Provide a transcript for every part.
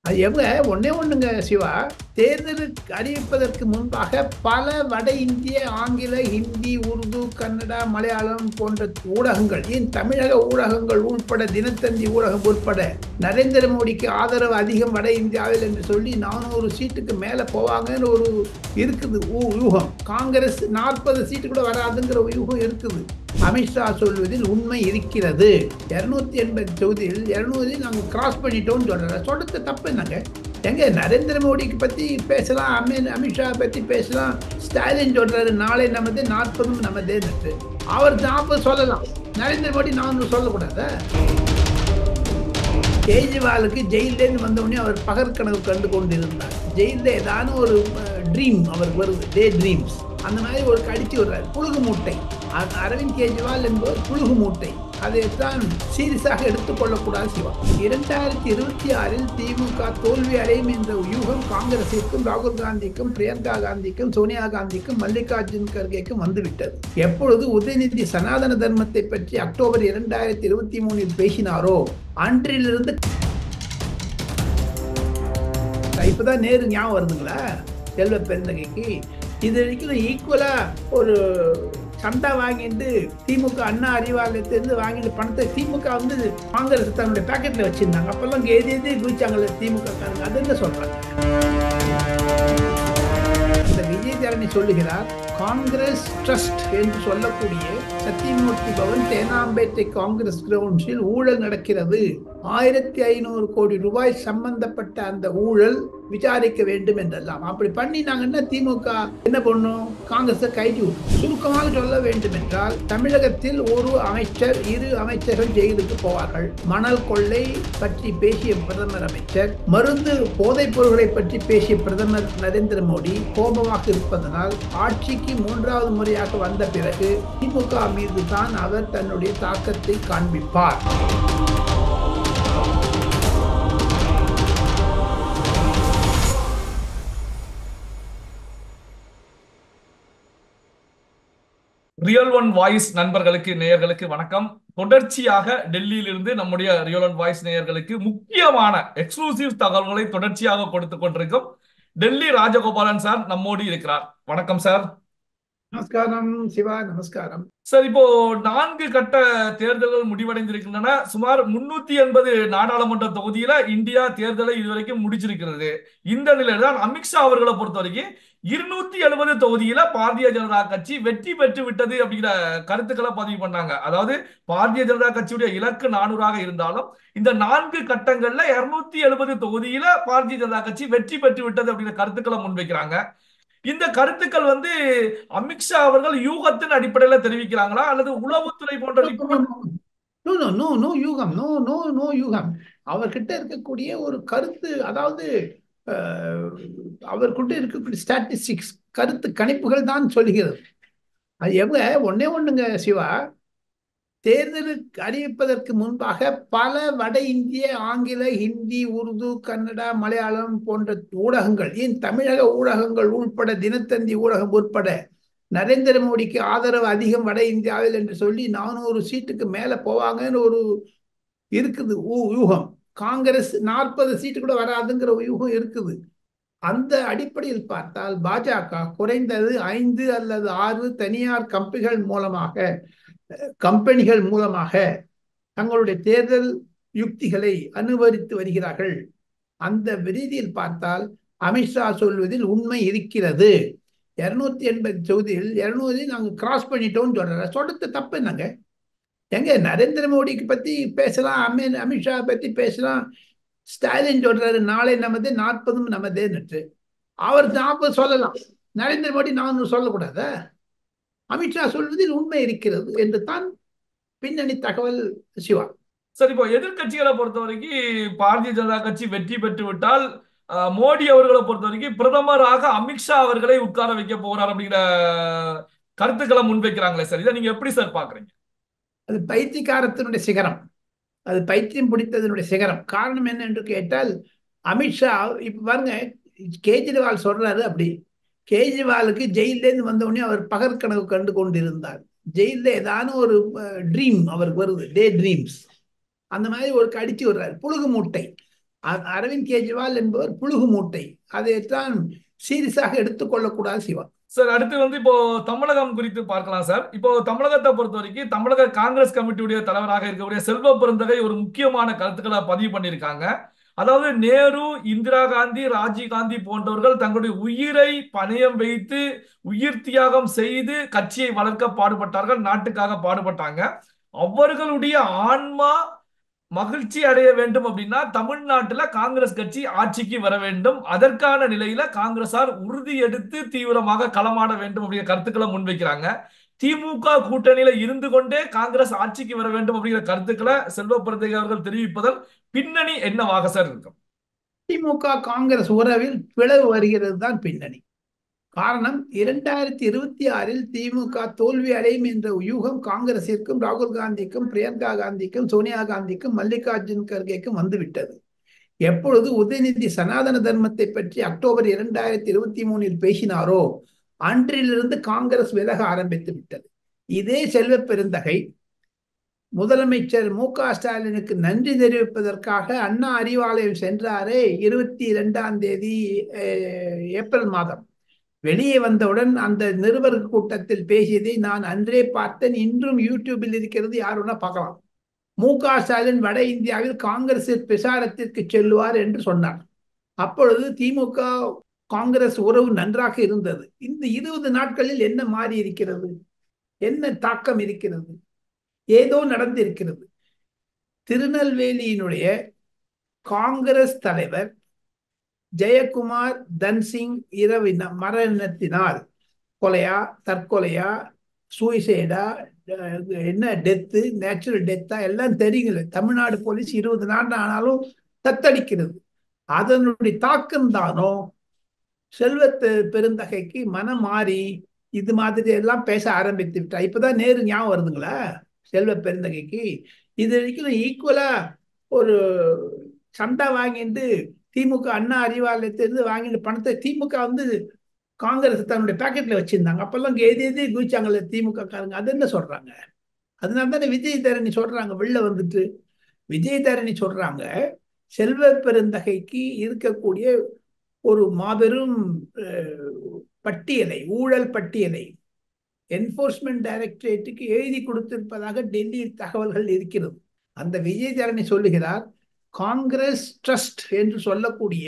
அது ஒண்ணே ஒண்ணுங்க சிவா. தேர்தலுக்கு அறிவிப்பதற்கு முன்பாக பல வட இந்திய ஆங்கில, ஹிந்தி, உருது, கன்னடா, மலையாளம் போன்ற ஊடகங்கள், ஏன் தமிழக ஊடகங்கள் உள்பட, தினத்தந்தி ஊடகம் உட்பட, நரேந்திர மோடிக்கு ஆதரவு அதிகம் வட இந்தியாவில் என்று சொல்லி 400 சீட்டுக்கு மேல போவாங்கன்னு ஒரு இருக்குது யூகம். காங்கிரஸ் 40 சீட்டு கூட வராதுங்கிற யூகம் இருக்குது. அமித்ஷா சொல்வதில் உண்மை இருக்கிறது. 280 தொகுதியில் 200 நாங்கள் கிராஸ் பண்ணிட்டோம்னு சொல்றது தப்பு என்னங்க? எங்க நரேந்திர மோடிக்கு பத்தி பேசலாம், அமித்ஷா பத்தி பேசலாம். ஸ்டாலின் சொல்றாரு நாளை நமது 40 நமதே. அவர் 40 சொல்லலாம், நரேந்திர மோடி 400 சொல்லக்கூடாதா? கேஜ்ரிவாலுக்கு ஜெயிலேருந்து வந்தவுடனே அவர் பகற்கனவு கண்டு கொண்டிருந்தார். ஜெயிலில் ஏதான ஒரு ட்ரீம் அவருக்கு வருது, டே ட்ரீம்ஸ். அந்த மாதிரி ஒரு கடிச்சு விடுறாரு, புழுகு மூட்டை. அரவிந்த் கெஜ்ரிவால் என்பவர் புழுகு மூட்டை. அதைத்தான் சீரியஸாக எடுத்துக்கொள்ளக்கூடாது சிவா. 2026 திமுக தோல்வி அடையும் என்ற யூகம் காங்கிரசிற்கும், ராகுல் காந்திக்கும், பிரியங்கா காந்திக்கும், சோனியா காந்திக்கும், மல்லிகார்ஜுன் கர்கேக்கும் வந்துவிட்டது. எப்பொழுது உதயநிதி சனாதன தர்மத்தை பற்றி அக்டோபர் 2023 பேசினாரோ அன்றிலிருந்து இப்பதான் நேரு ஞாபகம் வருதுங்களா செல்வ பெருந்தகைக்கு? இது வரைக்கும் ஈக்குவலா ஒரு சந்தா வாங்கிட்டு திமுக அண்ணா அறிவாலயத்திலிருந்து வாங்கிட்டு பணத்தை திமுக காங்கிரஸ் தன்னுடைய பேக்கெட்ல வச்சிருந்தாங்க. அப்பெல்லாம் எது குதிச்சாங்கல்ல திமுக காரங்க. அது என்ன சொல்றாங்க? இந்த விஜய் தரணி சொல்லுகிறார், காங்கிரஸ் ட்ரஸ்ட் என்று சொல்லக்கூடிய சத்தியமூர்த்தி பவன், தேனாம்பேட்டை காங்கிரஸ் கிரவுண்ட்ஸில் ஊழல் நடக்கிறது. 1500 கோடி ரூபாய் சம்பந்தப்பட்ட அந்த ஊழல் விசாரிக்க வேண்டும் என்றெல்லாம். அப்படி பண்ணினாங்கன்னா திமுக என்ன பண்ணும்? காங்கிரஸை கைட்டி விடும். சுருக்கமாக சொல்ல வேண்டும் என்றால், தமிழகத்தில் ஒரு அமைச்சர், 2 அமைச்சர்கள் ஜெயிலுக்கு போவார்கள். மணல் கொள்ளை பற்றி பேசிய பிரதமர் அமைச்சர், மருந்து போதைப் பொருட்களை பற்றி பேசிய பிரதமர் நரேந்திர மோடி கோபமாக இருப்பதனால் ஆட்சிக்கு 3வது முறையாக வந்த பிறகு திமுக மீது தான் அவர் தன்னுடைய தாக்கத்தை காண்பிப்பார். ரியல் ஒன் வாய்ஸ் நண்பர்களுக்கு, நேயர்களுக்கு வணக்கம். தொடர்ச்சியாக டெல்லியிலிருந்து நம்முடைய ரியல் ஒன் வாய்ஸ் நேயர்களுக்கு முக்கியமான எக்ஸ்க்ளூசிவ் தகவல்களை தொடர்ச்சியாக கொடுத்து கொண்டிருக்கும் டெல்லி ராஜகோபாலன் சார் நம்மோடு இருக்கிறார். வணக்கம் சார். நமஸ்காரம் சிவா, நமஸ்காரம் சார். இப்போ 4 கட்ட தேர்தல்கள் முடிவடைந்திருக்கின்றன. சுமார் 380 நாடாளுமன்ற தொகுதியில இந்தியா தேர்தலை இதுவரைக்கும் முடிச்சிருக்கிறது. இந்த நிலையில தான் அமித்ஷா அவர்களை பொறுத்த வரைக்கும் 270 தொகுதியில பாரதிய ஜனதா கட்சி வெற்றி பெற்று விட்டது அப்படிங்கிற கருத்துக்களை பதிவு பண்ணாங்க. அதாவது பாரதிய ஜனதா கட்சியுடைய இலக்கு 400ஆக இருந்தாலும் இந்த 4 கட்டங்கள்ல 270 தொகுதியில பாரதிய ஜனதா கட்சி வெற்றி பெற்று விட்டது அப்படிங்கிற கருத்துக்களை முன்வைக்கிறாங்க. இந்த கருத்துக்கள் அமித்ஷா அவர்கள் யூகத்தின் அடிப்படையில தெரிவிக்கிறாங்களா அல்லது உளவுத்துறை போன்ற யூகம்? அவர்கிட்ட இருக்கக்கூடிய ஒரு கருத்து, அதாவது அவர்கிட்ட இருக்கக்கூடிய ஸ்டாட்டிஸ்டிக்ஸ், கருத்து கணிப்புகள் தான் சொல்கிறது. அது ஒண்ணே ஒண்ணுங்க சிவா. தேர்தலுக்கு அறிவிப்பதற்கு முன்பாக பல வட இந்திய ஆங்கில, ஹிந்தி, உருது, கன்னடா, மலையாளம் போன்ற ஊடகங்கள், ஏன் தமிழக ஊடகங்கள் உள்பட, தினத்தந்தி ஊடகம் உட்பட, நரேந்திர மோடிக்கு ஆதரவு அதிகம் வட இந்தியாவில் என்று சொல்லி 400 சீட்டுக்கு மேல போவாங்கன்னு ஒரு இருக்குது யூகம். காங்கிரஸ் 40 சீட்டு கூட வராதுங்கிற யூகம் இருக்குது. அந்த அடிப்படையில் பார்த்தால் பாஜக குறைந்தது 5 அல்லது 6 தனியார் கம்பெனிகள் மூலமாக தங்களுடைய தேர்தல் யுக்திகளை அனுபவித்து வருகிறார்கள். அந்த ரீதியில் பார்த்தால் அமித்ஷா சொல்வதில் உண்மை இருக்கிறது. 280 தொகுதியில் 200 நாங்கள் கிராஸ் பண்ணிட்டோம்னு சொல்றது தப்பு என்னங்க? எங்க நரேந்திர மோடிக்கு பத்தி பேசலாம், அமித்ஷா பத்தி பேசலாம். ஸ்டாலின் சொல்றாரு நாளை நமது 40 நமதே. அவர் 40 சொல்லலாம், நரேந்திர மோடி 400 சொல்லக்கூடாதா? அமித்ஷா சொல்வதில் உண்மை இருக்கிறது என்று தான் பின்னணி தகவல் சிவா. சரி, இப்போ எதிர்கட்சிகளை பொறுத்த வரைக்கும் பாரதிய ஜனதா கட்சி வெற்றி பெற்று விட்டால் மோடி அவர்களை பொறுத்த வரைக்கும் பிரதமராக அமித்ஷா அவர்களை உட்கார வைக்க போறார் அப்படிங்கிற கருத்துக்களை முன்வைக்கிறாங்களே சார். இதை நீங்க எப்படி சார் பாக்குறீங்க? அது பைத்தியக்காரத்தினுடைய சிகரம், அது பைத்தியம் பிடித்ததனுடைய சிகரம். காரணம் என்ன என்று கேட்டால், அமித்ஷா இப்ப பாருங்க, கேஜ்ரிவால் சொல்றாரு அப்படி. கேஜ்ரிவாலுக்கு ஜெயிலேருந்து வந்தவுடனே அவர் பகற்கனவு கண்டு கொண்டிருந்தார். ஜெயில ஏதான ஒரு ட்ரீம் அவருக்கு வருது, டே ட்ரீம்ஸ். அந்த மாதிரி ஒரு கடிச்சு விடுறாரு, புழுகு மூட்டை. அரவிந்த் கெஜ்ரிவால் என்பவர் புழுகு மூட்டை. அதைத்தான் சீரியஸாக எடுத்துக்கொள்ளக்கூடாது சிவா. சார் அடுத்து இப்போ தமிழகம் குறித்து பார்க்கலாம் சார். இப்போ தமிழகத்தை பொறுத்த வரைக்கும் தமிழக காங்கிரஸ் கமிட்டியுடைய தலைவராக இருக்கக்கூடிய செல்வ பெருந்தகை ஒரு முக்கியமான கருத்துக்களை பதிவு பண்ணியிருக்காங்க. அதாவது நேரு, இந்திரா காந்தி, ராஜீவ் காந்தி போன்றவர்கள் தங்களுடைய உயிரை பணயம் வைத்து உயிர் தியாகம் செய்து கட்சியை வளர்க்க பாடுபட்டார்கள், நாட்டுக்காக பாடுபட்டாங்க. அவர்களுடைய ஆன்மா மகிழ்ச்சி அடைய வேண்டும் அப்படின்னா தமிழ்நாட்டில் காங்கிரஸ் கட்சி ஆட்சிக்கு வர வேண்டும். அதற்கான நிலையில காங்கிரசார் உறுதி எடுத்து தீவிரமாக களமாட வேண்டும் அப்படிங்கிற கருத்துக்களை முன்வைக்கிறாங்க. திமுக கூட்டணியில இருந்து கொண்டே காங்கிரஸ் ஆட்சிக்கு வர வேண்டும் அப்படிங்கிற கருத்துக்களை செல்வ பெருந்தகை அவர்கள் தெரிவிப்பதன் பின்னணி என்னவாக சார் இருக்கும்? திமுக காங்கிரஸ் உறவில் பிளவு வருகிறது தான் பின்னணி. காரணம், 2026 திமுக தோல்வி அடையும் என்ற யூகம் காங்கிரசிற்கும், ராகுல் காந்திக்கும், பிரியங்கா காந்திக்கும், சோனியா காந்திக்கும், மல்லிகார்ஜுன் கர்கேக்கும் வந்துவிட்டது. எப்பொழுது உதயநிதி சனாதன தர்மத்தை பற்றி அக்டோபர் 2023 பேசினாரோ அன்றிலிருந்து காங்கிரஸ் விலக ஆரம்பித்து விட்டது. இதே செல்வ பெருந்தகை முதலமைச்சர் மு.க.ஸ்டாலினுக்கு நன்றி தெரிவிப்பதற்காக அண்ணா அறிவாலயம் சென்றாரே 22 ஏப்ரல் மாதம். வெளியே வந்தவுடன் அந்த நிருபர் கூட்டத்தில் பேசியதை நான் அன்றே பார்த்தேன். இன்றும் யூடியூபில் இருக்கிறது, யாருன்னா பார்க்கலாம். மு.க.ஸ்டாலின் வட இந்தியாவில் காங்கிரஸ் பிரச்சாரத்திற்கு செல்வார் என்று சொன்னார். அப்பொழுது திமுக காங்கிரஸ் உறவு நன்றாக இருந்தது. இந்த 20 நாட்களில் என்ன மாறி இருக்கிறது? என்ன தாக்கம் இருக்கிறது? ஏதோ நடந்திருக்கிறது. திருநெல்வேலியினுடைய காங்கிரஸ் தலைவர் ஜெயக்குமார் தன்சிங் இரவின மரணத்தினால் கொலையா, தற்கொலையா, சூசைடா, என்ன டெத்து, நேச்சுரல் டெத்தா எல்லாம் தெரியுங்களே. தமிழ்நாடு போலீஸ் 20 நாள் ஆனாலும் தத்தளிக்கிறது. அதனுடைய தாக்கம் தானோ செல்வ பெருந்தகைக்கு மனம் மாறி இது மாதிரி எல்லாம் பேச ஆரம்பித்து விட்டா. இப்பதான் நேரு ஞாபகம் வருதுங்களா செல்வ பெருந்தகைக்கு? இது வரைக்கும் ஈக்குவலா ஒரு சண்டை வாங்கிட்டு திமுக அண்ணா அறிவாலயத்திலிருந்து வாங்கிட்டு பணத்தை திமுக காங்கிரஸ் தன்னுடைய பேக்கெட்ல வச்சிருந்தாங்க. அப்பெல்லாம் எது குதிச்சாங்கல்ல திமுக காரங்க. அது என்ன சொல்றாங்க? அதனால தானே விஜய் தரணி சொல்றாங்க, வெளில வந்துட்டு விஜய் தரணி சொல்றாங்க, செல்வ பெருந்தகைக்கு இருக்கக்கூடிய ஒரு மாபெரும் பட்டியலை, ஊழல் பட்டியலை என்போர்ஸ்மெண்ட் டைரக்டரேட்டுக்கு எழுதி கொடுத்திருப்பதாக டெல்லியில் தகவல்கள் இருக்கிறது. அந்த விஜய் தரணி சொல்லுகிறார், காங்கிரஸ் ட்ரஸ்ட் என்று சொல்லக்கூடிய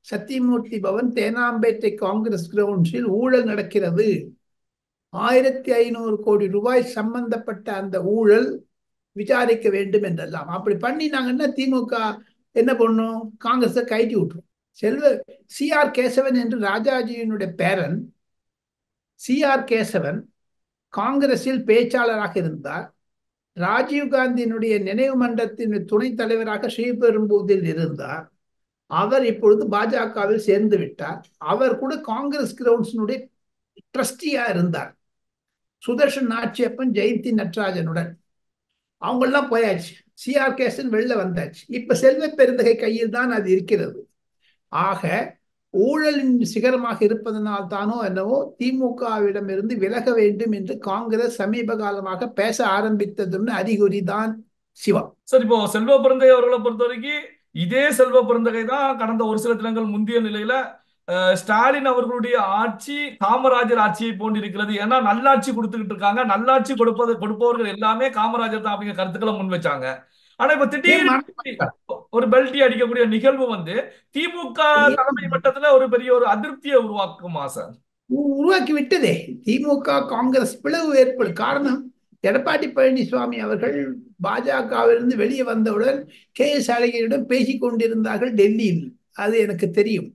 சத்தியமூர்த்தி பவன், தேனாம்பேட்டை காங்கிரஸ் கிரவுண்ட்ஸில் ஊழல் நடக்கிறது. 1500 கோடி ரூபாய் சம்பந்தப்பட்ட அந்த ஊழல் விசாரிக்க வேண்டும் என்றெல்லாம். அப்படி பண்ணினாங்கன்னா திமுக என்ன பண்ணும்? காங்கிரஸை கைட்டி விட்டுரும். சி.ஆர். கேசவன் என்று ராஜாஜியினுடைய பேரன் சி.ஆர். கேசவன் காங்கிரஸில் பேச்சாளராக இருந்தார். ராஜீவ்காந்தியினுடைய நினைவு மன்றத்தின் துணைத் தலைவராக ஸ்ரீபெரும்புதூரில் இருந்தார். அவர் இப்பொழுது பாஜகவில் சேர்ந்து விட்டார். அவர் கூட காங்கிரஸ் கிரவுண்ட்ஸினுடைய ட்ரஸ்டியா இருந்தார், சுதர்ஷன் நாச்சியப்பன், ஜெயந்தி நட்ராஜனுடன். அவங்கெல்லாம் போயாச்சு. சி.ஆர். கேசவன் வெளில வந்தாச்சு. இப்ப செல்வ பெருந்தகை கையில் தான் அது இருக்கிறது. ஆக ஊழலின் சிகரமாக இருப்பதனால் தானோ என்னவோ திமுகவிடமிருந்து விலக வேண்டும் என்று காங்கிரஸ் சமீப காலமாக பேச ஆரம்பித்ததுன்னு அறிகுறி தான் சிவா. சார் இப்போ செல்வ பெருந்தகை அவர்களை பொறுத்த வரைக்கும் இதே செல்வ பெருந்தகை தான் கடந்த ஒரு சில தினங்கள் முந்தைய நிலையில ஸ்டாலின் அவர்களுடைய ஆட்சி காமராஜர் ஆட்சியை போன்றிருக்கிறது, ஏன்னா நல்லாட்சி கொடுத்துக்கிட்டு இருக்காங்க, நல்லாட்சி கொடுப்பவர்கள் எல்லாமே காமராஜர் தான் அப்படிங்கிற கருத்துக்களை முன் வச்சாங்க. ஆனா இப்ப திடீர்னு ஒரு பெல்டி அடிக்கக்கூடிய நிகழ்வு திமுக தலைமை மட்டத்துல ஒரு பெரிய ஒரு அதிருப்தியை உருவாக்குமா சார்? உருவாக்கி விட்டதே. திமுக காங்கிரஸ் பிளவு ஏற்படும். காரணம், எடப்பாடி பழனிசாமி அவர்கள் பாஜகவிலிருந்து வெளியே வந்தவுடன் கே.எஸ். அழகிரியுடன் பேசிக் கொண்டிருந்தார்கள் டெல்லியில். அது எனக்கு தெரியும்.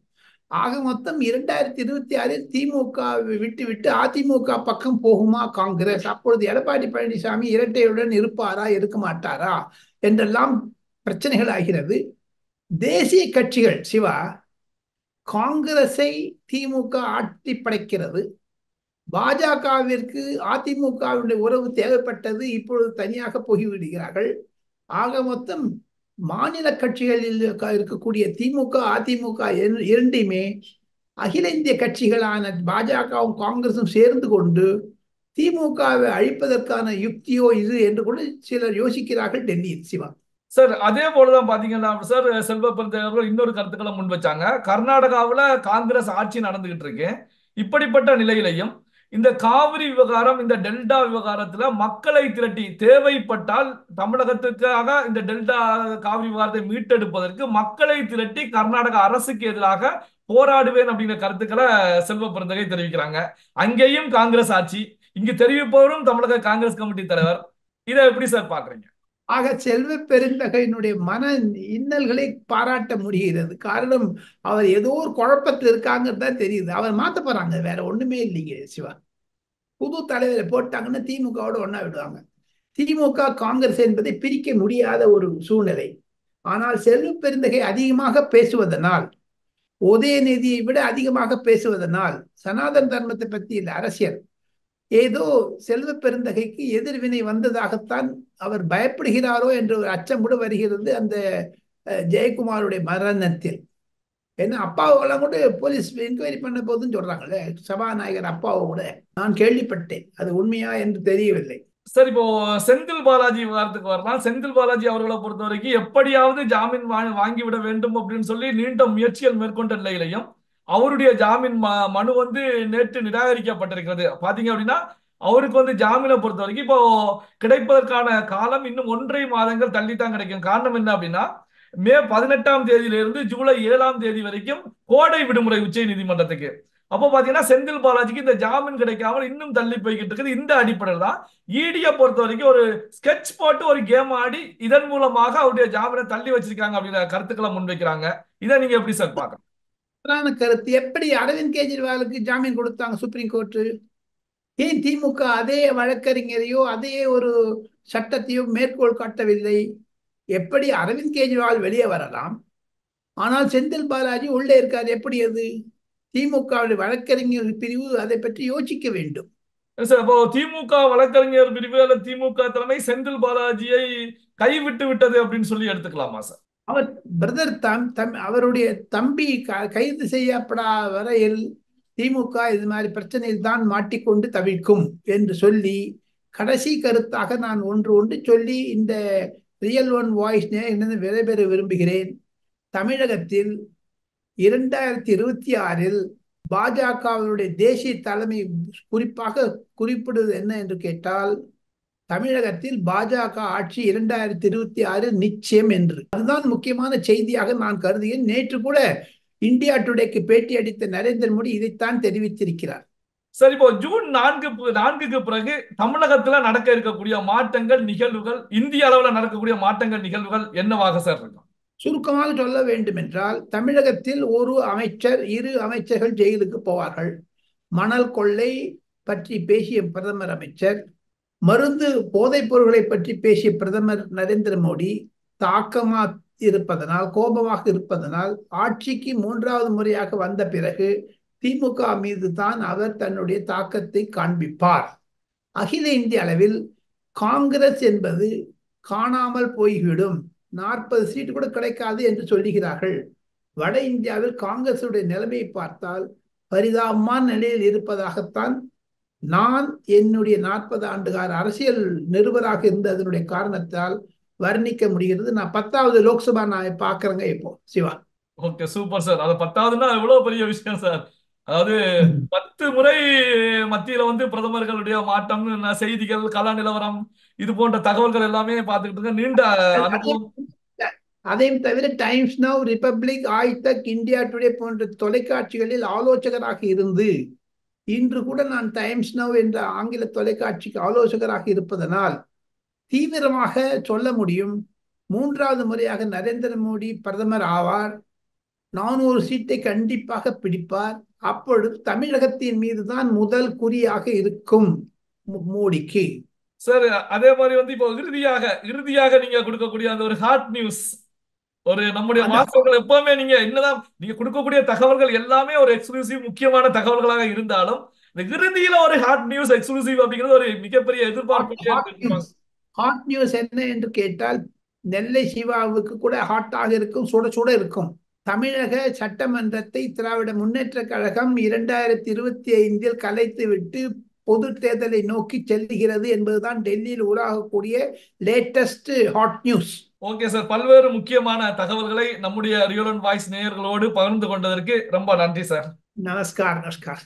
ஆக மொத்தம் 2026 திமுக விட்டு அதிமுக பக்கம் போகுமா காங்கிரஸ்? அப்பொழுது எடப்பாடி பழனிசாமி இரட்டையுடன் இருப்பாரா, இருக்க மாட்டாரா என்றெல்லாம் பிரச்சனைகள் ஆகிறது. தேசிய கட்சிகள் சிவா, காங்கிரஸை திமுக ஆட்டி படைக்கிறது. பாஜகவிற்கு அதிமுகவுடைய உறவு தேவைப்பட்டது, இப்பொழுது தனியாக போய்விடுகிறார்கள். ஆக மொத்தம் மாநில கட்சிகளில் இருக்கக்கூடிய திமுக அதிமுக இரண்டுமே அகில இந்திய கட்சிகளான பாஜகவும் காங்கிரசும் சேர்ந்து கொண்டு திமுகவை அழிப்பதற்கான யுக்தியோ இது என்று கூட சிலர் யோசிக்கிறார்கள் டெல்லியில் சிவா. சார் அதே போலதான் பாத்தீங்கன்னா சார், செல்வ பெருந்தகையார் இன்னொரு கருத்துக்களை முன் வச்சாங்க. கர்நாடகாவுல காங்கிரஸ் ஆட்சி நடந்துகிட்டு இருக்கு. இப்படிப்பட்ட நிலையிலையும் இந்த காவிரி விவகாரம், இந்த டெல்டா விவகாரத்துல மக்களை திரட்டி தேவைப்பட்டால் தமிழகத்துக்காக இந்த டெல்டா காவிரி விவகாரத்தை மீட்டெடுப்பதற்கு மக்களை திரட்டி கர்நாடக அரசுக்கு எதிராக போராடுவேன் அப்படிங்கிற கருத்துக்களை செல்வ பெருந்தகை தெரிவிக்கிறாங்க. அங்கேயும் காங்கிரஸ் ஆட்சி, இங்கு தெரிவிப்பவரும் தமிழக காங்கிரஸ் கமிட்டி தலைவர். இதை எப்படி சார் பாக்குறீங்க? ஆக செல்வ பெருந்தகையினுடைய மன இன்னல்களை பாராட்ட முடிகிறது. காரணம், அவர் ஏதோ ஒரு குழப்பத்தில் இருக்காங்கன்னு தான் தெரியுது. அவர் மாத்த போறாங்க, வேற ஒண்ணுமே இல்லைங்க சிவா. புது தலைவரை போட்டாங்கன்னா திமுகவோட ஒன்னா விடுவாங்க. திமுக காங்கிரஸ் என்பதை பிரிக்க முடியாத ஒரு சூழ்நிலை. ஆனால் செல்வ பெருந்தகை அதிகமாக பேசுவதனால், உதயநிதியை விட அதிகமாக பேசுவதனால், சனாதன தர்மத்தை பற்றி இல்லை, அரசியல், ஏதோ செல்வ பெருந்தகைக்கு எதிர்வினை வந்ததாகத்தான் அவர் பயப்படுகிறாரோ என்ற ஒரு அச்சம் கூட வருகிறது அந்த ஜெயக்குமாருடைய மரணத்தில். ஏன்னா அப்பாவெல்லாம் கூட போலீஸ் என்கொயரி பண்ண போதுன்னு சொல்றாங்களே, சபாநாயகர் அப்பாவை கூட நான் கேள்விப்பட்டேன். அது உண்மையா என்று தெரியவில்லை. சார், இப்போ செந்தில் பாலாஜி விவகாரத்துக்கு வரலாம். செந்தில் பாலாஜி அவர்களை பொறுத்த வரைக்கும் எப்படியாவது ஜாமீன் வாங்கிவிட வேண்டும் அப்படின்னு சொல்லி நீண்ட முயற்சிகள் மேற்கொண்ட நிலையிலையும் அவருடைய ஜாமீன் மனு நேற்று நிராகரிக்கப்பட்டிருக்கிறது. பாத்தீங்க அப்படின்னா அவருக்கு ஜாமீனை பொறுத்த வரைக்கும் இப்போ கிடைப்பதற்கான காலம் இன்னும் 1.5 மாதங்கள் தள்ளித்தான் கிடைக்கும். காரணம் என்ன அப்படின்னா, மே 18ஆம் தேதியிலிருந்து ஜூலை 7ஆம் தேதி வரைக்கும் கோடை விடுமுறை உச்ச நீதிமன்றத்துக்கு. அப்போ பாத்தீங்கன்னா செந்தில் பாலாஜிக்கு இந்த ஜாமீன் கிடைக்காமல் இன்னும் தள்ளி போய்கிட்டு இருக்குது. இந்த அடிப்படையில் தான் இடியை பொறுத்த வரைக்கும் ஒரு ஸ்கெட்ச் போட்டு ஒரு கேம் ஆடி இதன் மூலமாக அவருடைய ஜாமீனை தள்ளி வச்சிருக்காங்க அப்படிங்கிற கருத்துக்களை முன்வைக்கிறாங்க. இதை நீங்க எப்படி சார் பாக்கலாம்? கருத்து, எப்படி அரவிந்த் கெஜ்ரிவாலுக்கு ஜாமீன் கொடுத்தாங்க சுப்ரீம் கோர்ட்டு? ஏன் திமுக அதே வழக்கறிஞரையோ அதே ஒரு சட்டத்தையோ மேற்கோள் காட்டவில்லை? எப்படி அரவிந்த் கெஜ்ரிவால் வெளியே வரலாம், ஆனால் செந்தில் பாலாஜி உள்ளே இருக்காது? எப்படி அது? திமுக வழக்கறிஞர் பிரிவு அதை பற்றி யோசிக்க வேண்டும். சார், அப்போ திமுக வழக்கறிஞர் பிரிவு அல்ல திமுக தலைமை செந்தில் பாலாஜியை கைவிட்டு விட்டது அப்படின்னு சொல்லி எடுத்துக்கலாமா சார்? அவர் பிரதர் அவருடைய தம்பி கைது செய்யப்படா வரையில் திமுக இது மாதிரி பிரச்சனையில் தான் மாட்டிக்கொண்டு தவிர்க்கும் என்று சொல்லி கடைசி கருத்தாக நான் ஒன்று சொல்லி இந்த ரியல் ஒன் வாய்ஸ் விடைபெற விரும்புகிறேன். தமிழகத்தில் 2026 பாஜகவினுடைய தேசிய தலைமை குறிப்பாக குறிப்பிடுவது என்ன என்று கேட்டால், தமிழகத்தில் பாஜக ஆட்சி 2026 நிச்சயம் என்று. அதுதான் முக்கியமான செய்தியாக நான் கருதுகிறேன். நேற்று கூட இந்தியா டுடேக்கு பேட்டி அளித்த நரேந்திர மோடி இதைத்தான் தெரிவித்திருக்கிறார். சரி, இப்போ ஜூன் 4க்கு பிறகு தமிழகத்துல நடக்க இருக்கக்கூடிய மாற்றங்கள், நிகழ்வுகள், இந்திய அளவில் நடக்கக்கூடிய மாற்றங்கள், நிகழ்வுகள் என்னவாக சார் இருக்கும்? சுருக்கமாக சொல்ல வேண்டும் என்றால், தமிழகத்தில் ஒரு அமைச்சர் 2 அமைச்சர்கள் ஜெயிலுக்கு போவார்கள். மணல் கொள்ளை பற்றி பேசிய பிரதமர் அமைச்சர், மருந்து போதைப் பொருட்களை பற்றி பேசிய பிரதமர் நரேந்திர மோடி தாக்கமாக இருப்பதனால், கோபமாக இருப்பதனால், ஆட்சிக்கு 3வது முறையாக வந்த பிறகு திமுக மீது தான் அவர் தன்னுடைய தாக்கத்தை காண்பிப்பார். அகில இந்திய அளவில் காங்கிரஸ் என்பது காணாமல் போய்விடும், 40 சீட்டு கூட கிடைக்காது என்று சொல்லுகிறார்கள். வட இந்தியாவில் காங்கிரசுடைய நிலைமையை பார்த்தால் பரிதாபமான நிலையில் இருப்பதாகத்தான் நான் என்னுடைய 40 ஆண்டுகால அரசியல் நிருபராக இருந்த அதனுடைய காரணத்தால் வர்ணிக்க முடிகிறது. நான் 10வது லோக்சபா நான் பாக்குறேங்க இப்போ சிவா. Okay, super sir. அது 10வதுன்னா எவ்வளவு பெரிய விஷயம் சார். அதாவது 10 முறை மத்தியில பிரதமர்களுடைய மாற்றம், செய்திகள், கள நிலவரம், இது போன்ற தகவல்கள் எல்லாமே பார்த்துக்கிட்டு இருக்க நீண்ட அனுபவம். அதையும் தவிர டைம்ஸ் நவ், ரிபப்ளிக், ஆய் தக், இந்தியா டுடே போன்ற தொலைக்காட்சிகளில் ஆலோசகராக இருந்து, இன்று கூட நான் டைம்ஸ் நவ் என்ற ஆங்கில தொலைக்காட்சிக்கு ஆலோசகராக இருப்பதனால் தீவிரமாக சொல்ல முடியும். 3வது முறையாக நரேந்திர மோடி பிரதமர் ஆவார், 400 சீட்டை கண்டிப்பாக பிடிப்பார். அப்பொழுது தமிழகத்தின் மீதுதான் முதல் குறியாக இருக்கும் மோடிக்கு. சார், அதே மாதிரி இப்போ இறுதியாக நீங்க கொடுக்கக்கூடிய அந்த ஒரு ஹாட் நியூஸ், ஒரு நம்முடைய வாசகர்கள் எப்பவுமே நீங்க என்னதான் நீங்க கொடுக்கக்கூடிய தகவல்கள் எல்லாமே ஒரு எக்ஸ்க்ளூசிவ் முக்கியமான தகவல்களாக இருந்தாலும், இந்த இறுதியில ஒரு ஹாட் நியூஸ் எக்ஸ்க்ளூசிவ் அப்படிங்கிறது ஒரு மிகப்பெரிய எதிர்பார்ப்பு. ஹாட் நியூஸ் என்ன என்று கேட்டால், நெல்லை சிவாவுக்கு கூட ஹாட்டாக இருக்கும், சுட சுட இருக்கும். தமிழக சட்டமன்றத்தை திராவிட முன்னேற்ற கழகம் 2025 கலைத்து விட்டு பொது தேர்தலை நோக்கி செல்லுகிறது என்பதுதான் டெல்லியில் உருவாகக்கூடிய latest hot news. Okay sir, பல்வேறு முக்கியமான தகவல்களை நம்முடைய ரியல் வாய்ஸ் நேயர்களோடு பகிர்ந்து கொண்டதற்கு ரொம்ப நன்றி சார். நமஸ்கார் நமஸ்கார்.